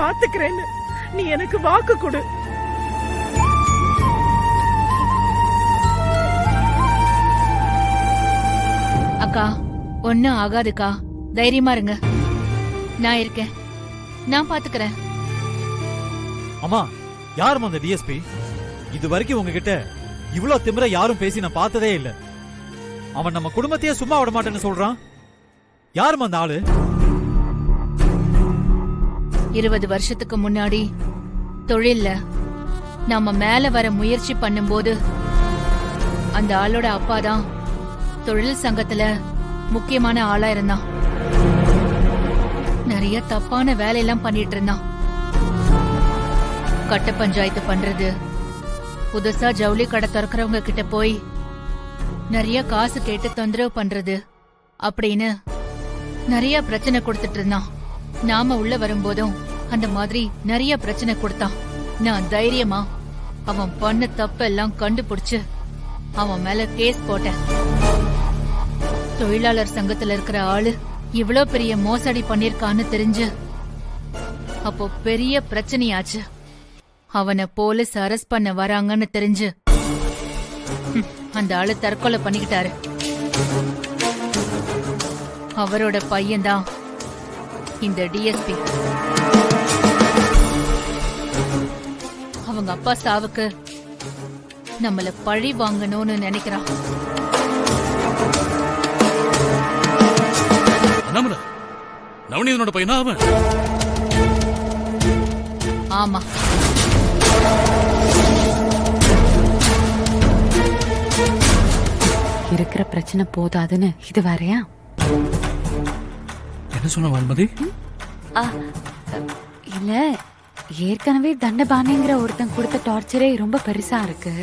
பாத்துக்கிறேன்னு நீ எனக்கு வாக்கு கொடு. அக்கா ஒன்னும் ஆகாதுக்கா, தைரியமா இருங்க. நான் இருக்கேன், நான் பாத்துக்கிறேன். அம்மா, யாரும் அந்த டிஎஸ்பி? இது வரைக்கும் உங்ககிட்ட இவ்வளவு திமிர யாரும் பேசி நான் பார்த்ததே இல்ல. அவன் நம்ம குடும்பத்தையே சும்மா விட மாட்டேன்னு சொல்றான். யாரும் அந்த ஆளு? 20 வருஷத்துக்கு முன்னாடி தொழில்ல நாம மேல வர முயற்சி பண்ணும்போது அந்த ஆளோட அப்பா தான் தொழில் சங்கத்துல முக்கியமான ஆளா இருந்தான். நிறைய தப்பான வேலையெல்லாம் பண்ணிட்டு இருந்தான். கட்ட பஞ்சாயத்து பண்றது, புதுசா ஜவுளி கடை திறக்கிறவங்க கிட்ட போய் நிறைய காசு கேட்டு தொந்தரவு பண்றது அப்படின்னு நிறைய பிரச்சனை கொடுத்துட்டு இருந்தான். நாம உள்ள வரும்போதும் அந்த மாதிரி நிறைய பிரச்சனை கொடுத்தான். நான் தைரியமா அவன் பண்ண தப்பெல்லாம் கண்டுபிடிச்சு அவன் மேல கேஸ் போட்டேன். தொழிலாளர் சங்கத்துல இருக்கிற ஆளு இவ்ளோ பெரிய மோசடி பண்ணிருக்கான்னு தெரிஞ்சு அப்போ பெரிய பிரச்சனையாச்சு. அவனை போலீஸ் அரெஸ்ட் பண்ண வராங்கன்னு தெரிஞ்சு அந்த ஆளு தற்கொலை பண்ணிக்கிட்டாரு. அவரோட பையன்தான் இந்த டிஎஸ்பி. அவங்க அப்பா சாவுக்கு நம்மள பழி வாங்கணும்னு நினைக்கிறான். நவநீதனோட பையனா அவன்? ஆமா. இருக்கிற பிரச்சனை போதாதுன்னு இது வேறையா? என்ன சொன்ன வான்மதி? இல்ல, ஏற்கனவே தண்டபாணிங்கிற ஒருத்தன் கொடுத்த டார்ச்சரே ரொம்ப பெருசா இருக்கு.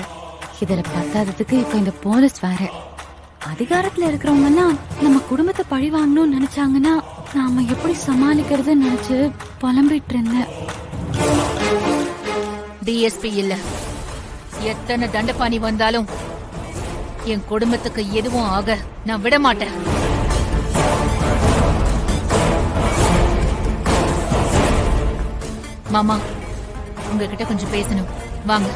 இதுல பத்தாததுக்கு இப்ப இந்த போலீஸ் வேற. அதிகாரத்துல இருக்கிறவங்கன்னா நம்ம குடும்பத்தை பழி வாங்கணும்னு நினைச்சாங்கன்னா நாம எப்படி சமாளிக்கிறதுன்னு நினைச்சு புலம்பிட்டு இருந்தேன். டிஎஸ்பி இல்ல, எத்தனை தண்டபாணி வந்தாலும் என் குடும்பத்துக்கு எதுவும் ஆக நான் விட மாட்டேன். மாமா, உங்ககிட்ட கொஞ்சம் பேசணும், வாங்க.